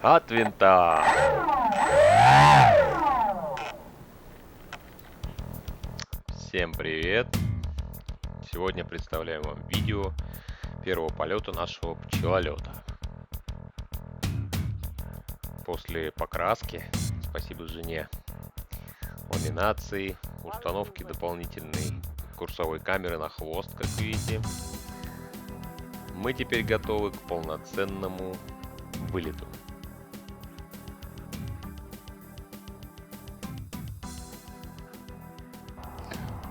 От винта. Всем привет! Сегодня представляем вам видео первого полета нашего пчелолета. После покраски, спасибо жене, ламинации, установки дополнительной курсовой камеры на хвост, как видите, мы теперь готовы к полноценному вылету.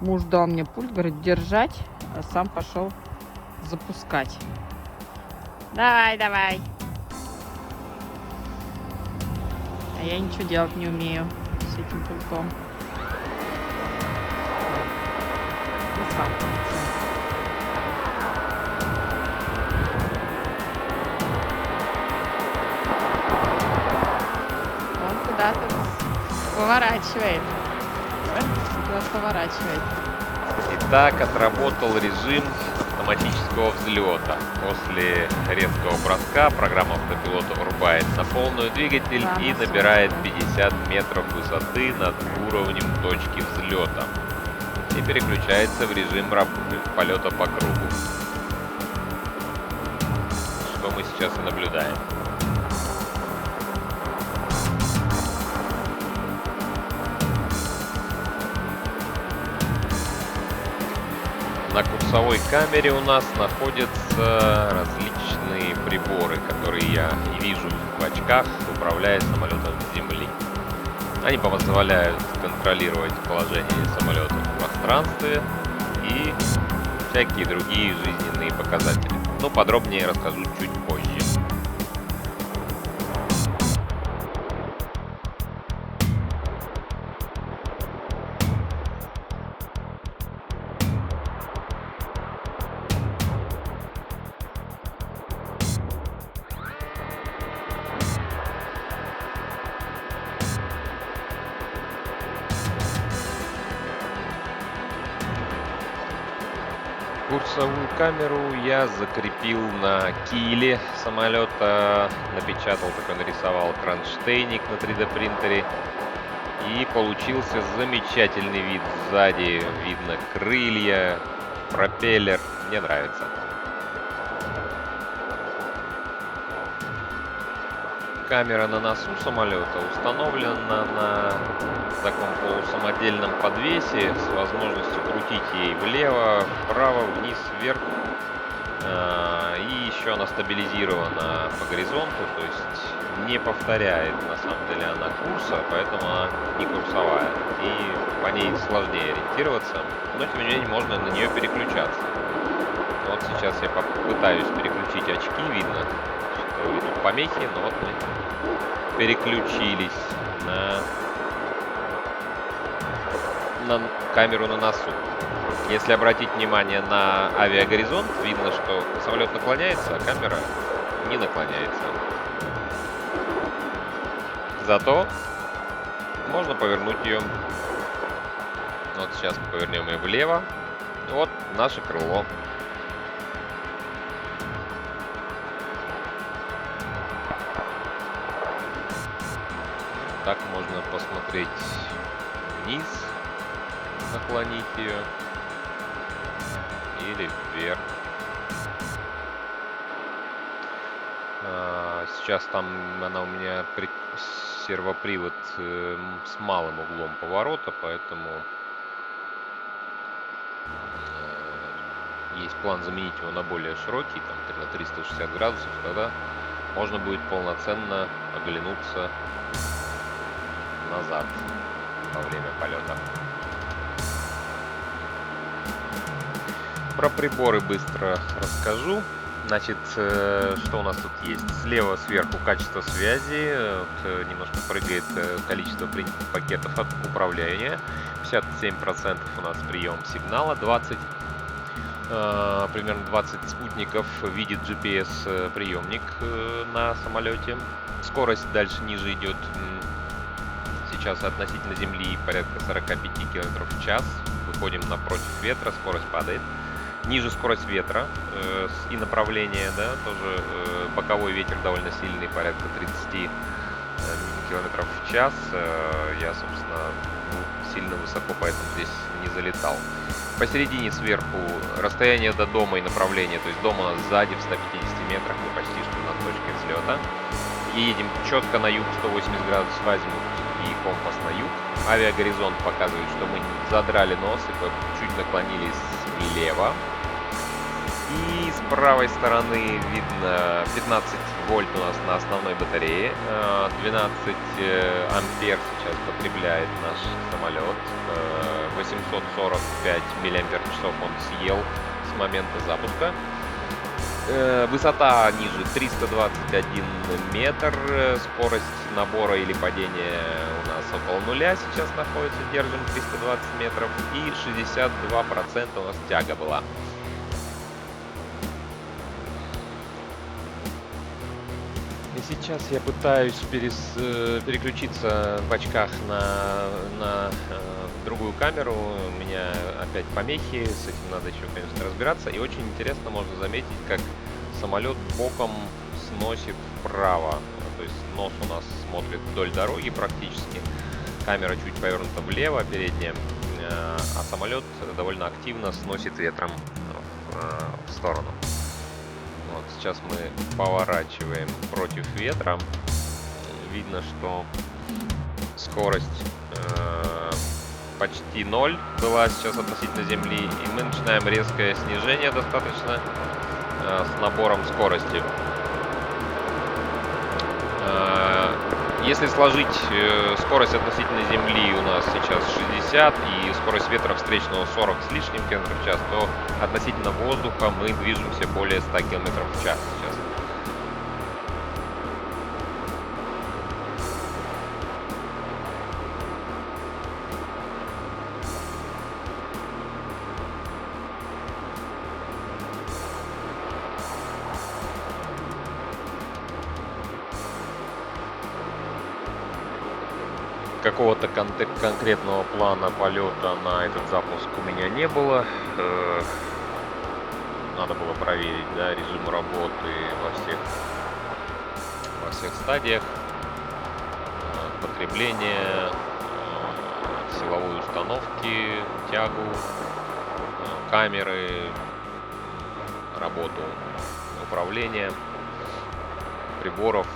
Муж дал мне пульт, говорит, держать, а сам пошел запускать. Давай, давай. А я ничего делать не умею с этим пультом. И сам полетел. Он куда-то поворачивает. Куда поворачивает. Итак, отработал режим автоматического взлета. После резкого броска программа автопилота врубает на полную двигатель и набирает 50 метров высоты над уровнем точки взлета. И переключается в режим полета по кругу. Что мы сейчас и наблюдаем. На курсовой камере у нас находятся различные приборы, которые я и вижу в очках, управляя самолетом с земли. Они позволяют контролировать положение самолета в пространстве и всякие другие жизненные показатели. Но подробнее расскажу чуть позже. Курсовую камеру я закрепил на киле самолета, напечатал, такой нарисовал кронштейник на 3D принтере, и получился замечательный вид. Сзади видно крылья, пропеллер, мне нравится. Камера на носу самолета установлена на таком полусамодельном подвесе с возможностью крутить ей влево, вправо, вниз, вверх. И еще она стабилизирована по горизонту, то есть не повторяет на самом деле она курса, поэтому она не курсовая. И по ней сложнее ориентироваться, но тем не менее можно на нее переключаться. Вот сейчас я попытаюсь переключить очки, видно, что идут помехи, но вот мы переключились на камеру на носу. Если обратить внимание на авиагоризонт, видно, что самолет наклоняется, а камера не наклоняется. Зато можно повернуть ее. Вот сейчас повернем ее влево. Вот наше крыло. Так можно посмотреть вниз, наклонить ее, или вверх. Сейчас там она у меня сервопривод с малым углом поворота, поэтому есть план заменить его на более широкий, там на 360 градусов, тогда можно будет полноценно оглянуться назад во время полета. Про приборы быстро расскажу. Значит, что у нас тут есть? Слева сверху качество связи. Вот, немножко прыгает количество принятых пакетов от управления. 57% у нас прием сигнала, примерно 20 спутников видит GPS приемник на самолете. Скорость дальше ниже идет. Сейчас относительно Земли порядка 45 км в час. Выходим напротив ветра, скорость падает. Ниже скорость ветра и направление, да, тоже боковой ветер довольно сильный, порядка 30 километров в час. Я, собственно, сильно высоко, поэтому здесь не залетал. Посередине сверху расстояние до дома и направление, то есть дом у нас сзади в 150 метрах, мы почти что над точкой взлета. И едем четко на юг, 180 градусов азимут и компас на юг. Авиагоризонт показывает, что мы задрали нос и чуть наклонились влево. И с правой стороны видно 15 вольт у нас на основной батарее. 12 ампер сейчас потребляет наш самолет. 845 миллиампер-часов он съел с момента запуска. Высота ниже 321 метр. Скорость набора или падения у нас около нуля сейчас находится. Держим 320 метров. И 62% у нас тяга была. И сейчас я пытаюсь переключиться в очках на другую камеру. У меня опять помехи, с этим надо еще, конечно, разбираться. И очень интересно можно заметить, как самолет боком сносит вправо. То есть нос у нас смотрит вдоль дороги практически. Камера чуть повернута влево, передняя. А самолет довольно активно сносит ветром в сторону. Вот сейчас мы поворачиваем против ветра. Видно, что скорость почти 0 была сейчас относительно земли. И мы начинаем резкое снижение достаточно с набором скорости. Если сложить скорость относительно земли у нас сейчас 60 и скорость ветра встречного 40 с лишним км в час, то относительно воздуха мы движемся более 100 км в час сейчас. Какого-то конкретного плана полета на этот запуск у меня не было. Надо было проверить, да, режим работы во всех стадиях. Потребление, силовой установки, тягу, камеры, работу управления, приборов.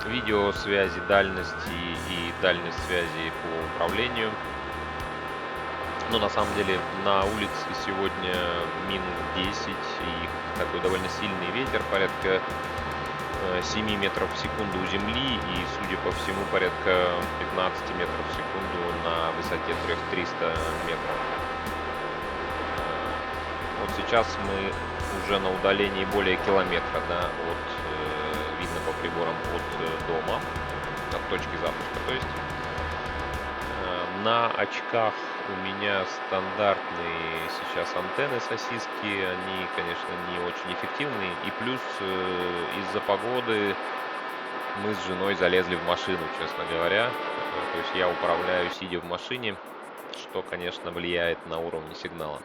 Видеосвязи, дальности и дальность связи по управлению. Но на самом деле на улице сегодня минус 10 и такой довольно сильный ветер, порядка 7 метров в секунду у земли и, судя по всему, порядка 15 метров в секунду на высоте 300 метров. Вот сейчас мы уже на удалении более километра, да, видно по приборам от дома, от точки запуска. То есть на очках у меня стандартные сейчас антенны сосиски, они, конечно, не очень эффективные. И плюс из-за погоды мы с женой залезли в машину, честно говоря. То есть я управляю, сидя в машине, что, конечно, влияет на уровень сигнала.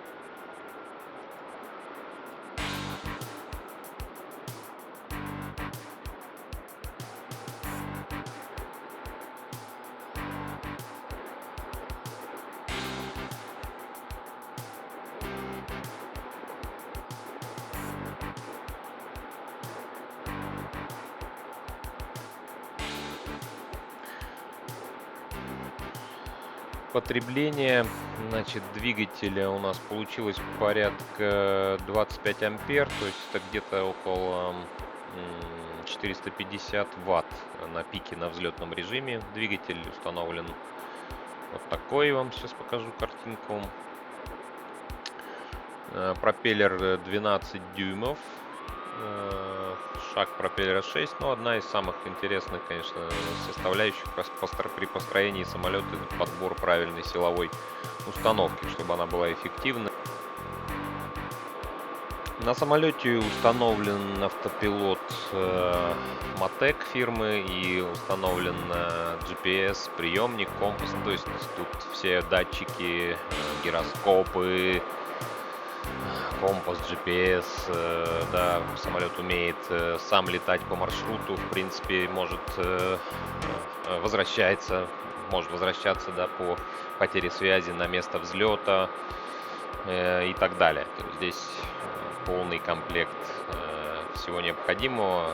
Потребление, значит, двигателя у нас получилось порядка 25 ампер, то есть это где-то около 450 ватт на пике на взлетном режиме. Двигатель установлен вот такой, вам сейчас покажу картинку. Пропеллер 12 дюймов. Шаг пропеллера 6, но одна из самых интересных, конечно, составляющих при построении самолета — это подбор правильной силовой установки, чтобы она была эффективна. На самолете установлен автопилот Matek фирмы и установлен GPS, приемник, компас. То есть тут все датчики, гироскопы, компас, GPS. Да, самолет умеет сам летать по маршруту, в принципе, может возвращаться, да, по потере связи на место взлета и так далее. То есть здесь полный комплект всего необходимого.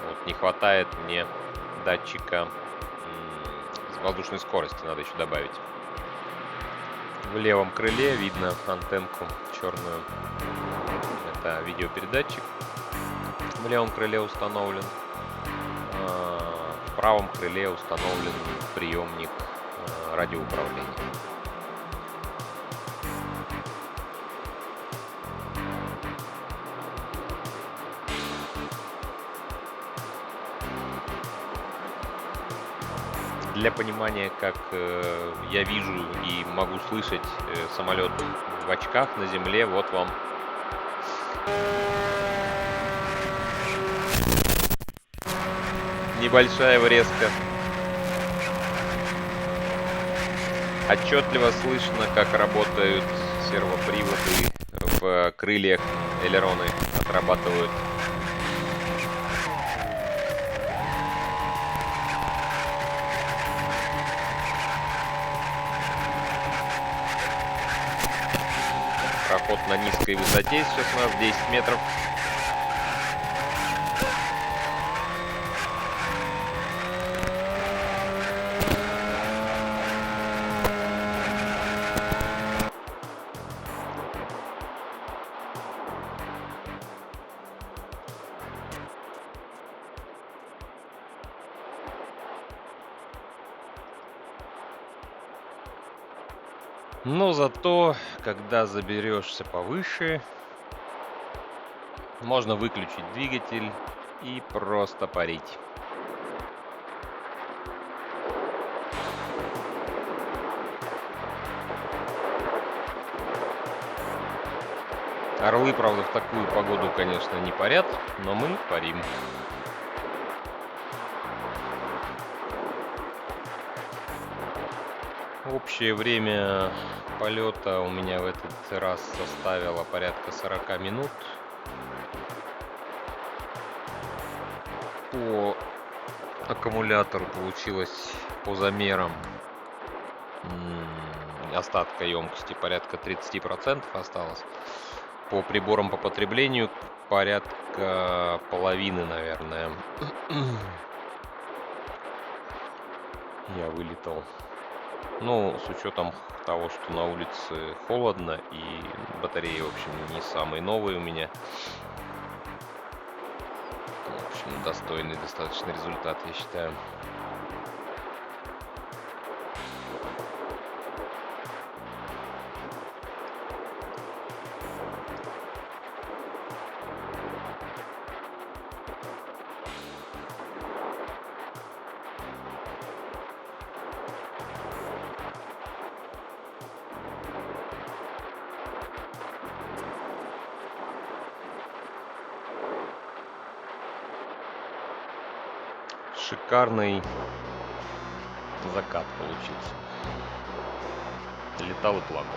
Вот, не хватает мне датчика воздушной скорости, надо еще добавить. В левом крыле видно антенку черную. Это видеопередатчик. В левом крыле установлен. В правом крыле установлен приемник радиоуправления. Для понимания, как я вижу и могу слышать самолет в очках на земле, вот вам небольшая врезка. Отчетливо слышно, как работают сервоприводы в крыльях, элероны отрабатывают. Проход на низкой высоте, сейчас у нас 10 метров. Но зато, когда заберешься повыше, можно выключить двигатель и просто парить. Орлы, правда, в такую погоду, конечно, не парят, но мы парим. Общее время полета у меня в этот раз составило порядка 40 минут. По аккумулятору получилось по замерам остатка емкости порядка 30% осталось. По приборам по потреблению порядка половины, наверное. Я вылетал. Ну, с учетом того, что на улице холодно и батареи, в общем, не самые новые у меня. В общем, достойный достаточно результат, я считаю. Шикарный закат получился. Летал и плакал.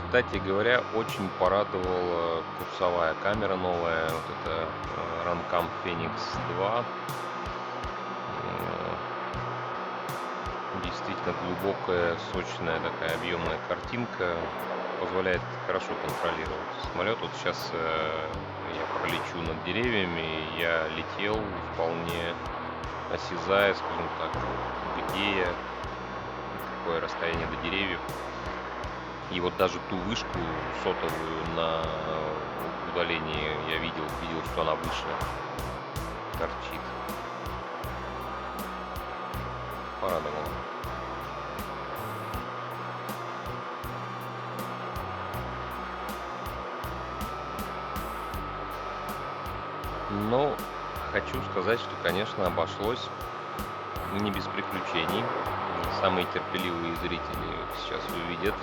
Кстати говоря, очень порадовала курсовая камера новая, вот это Runcam Phoenix 2. Действительно глубокая, сочная такая объемная картинка, позволяет хорошо контролировать самолет. Вот сейчас я пролечу над деревьями, я летел вполне осязая, скажем так, где я, какое расстояние до деревьев. И вот даже ту вышку сотовую на удалении я видел, что она выше торчит. порадовало. Ну, хочу сказать, что, конечно, обошлось не без приключений. Самые терпеливые зрители сейчас увидят.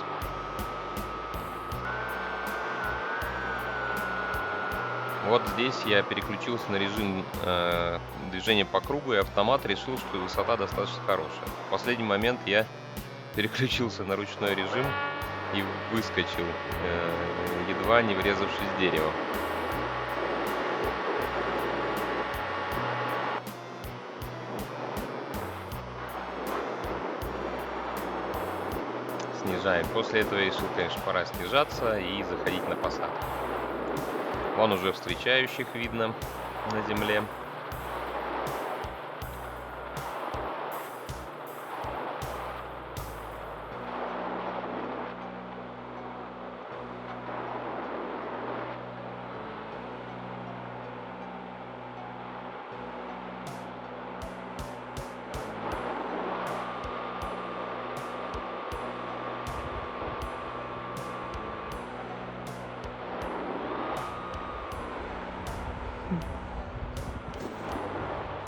Вот здесь я переключился на режим движения по кругу, и автомат решил, что высота достаточно хорошая. В последний момент я переключился на ручной режим и выскочил, едва не врезавшись в дерево. Снижаем. После этого я решил, конечно, пора снижаться и заходить на посадку. Вон уже встречающих видно на земле.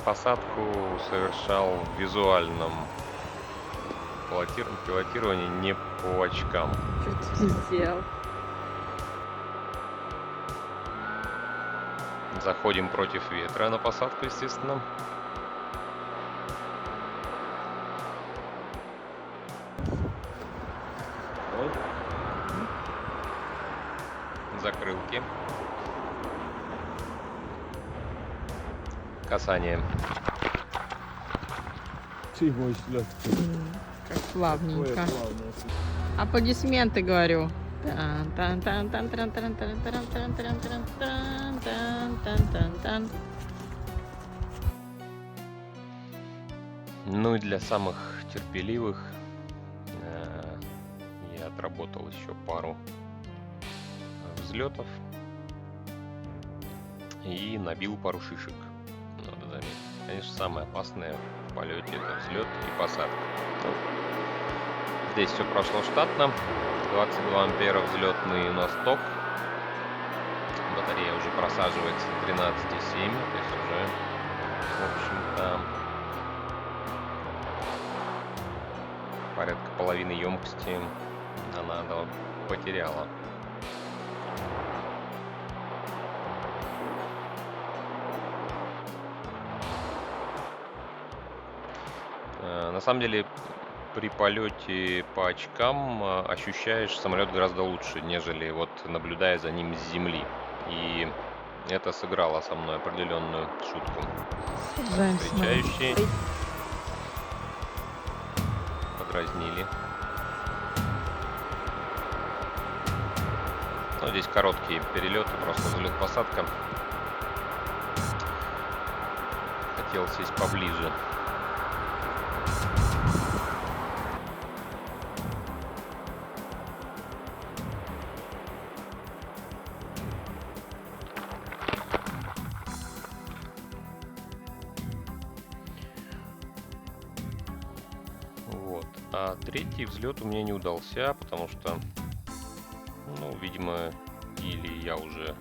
Посадку совершал в визуальном пилотировании, не по очкам. Что ты сделал? Заходим против ветра на посадку, естественно. Закрылки. Касание. Ты мой слёт. Как плавненько. Аплодисменты, говорю. Ну и для самых терпеливых я отработал еще пару взлетов и набил пару шишек. Надо заметить. Конечно, самое опасное в полете это взлет и посадка. Здесь все прошло штатно. 22 ампера взлетный у нас ток. Батарея уже просаживается на 13,7. То есть уже, в общем-то, порядка половины емкости она потеряла. На самом деле, при полете по очкам ощущаешь самолет гораздо лучше, нежели вот наблюдая за ним с земли. И это сыграло со мной определенную шутку. Встречающие подразнили. Но здесь короткие перелеты, просто взлет-посадка. Хотел сесть поближе. А третий взлет у меня не удался, потому что, ну, видимо, или я уже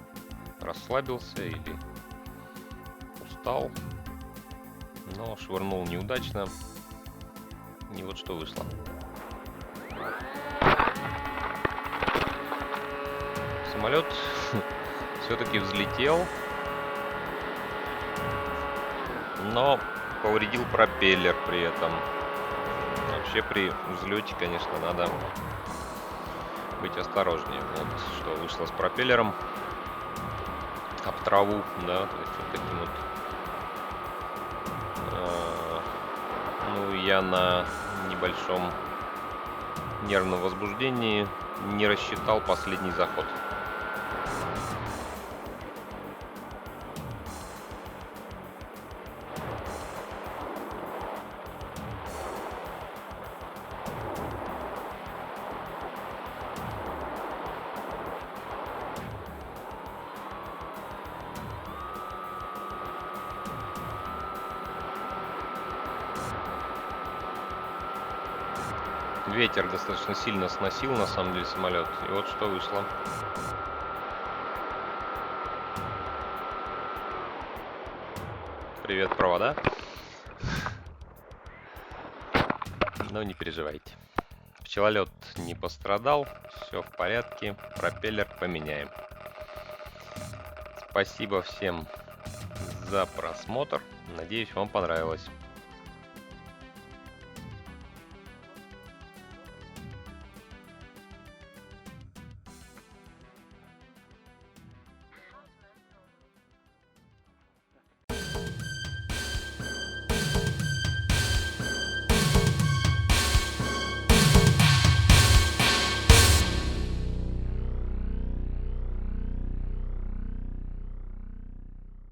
расслабился, или устал, но швырнул неудачно, и вот что вышло. Самолет все-таки взлетел, но повредил пропеллер при этом. Вообще при взлете, конечно, надо быть осторожнее. Вот что вышло с пропеллером об траву, да, то есть вот таким вот. Ну, я на небольшом нервном возбуждении не рассчитал последний заход. ветер достаточно сильно сносил, на самом деле, самолет. И вот что вышло. Привет, провода. Но не переживайте. Пчелолет не пострадал, все в порядке, пропеллер поменяем. Спасибо всем за просмотр, надеюсь, вам понравилось.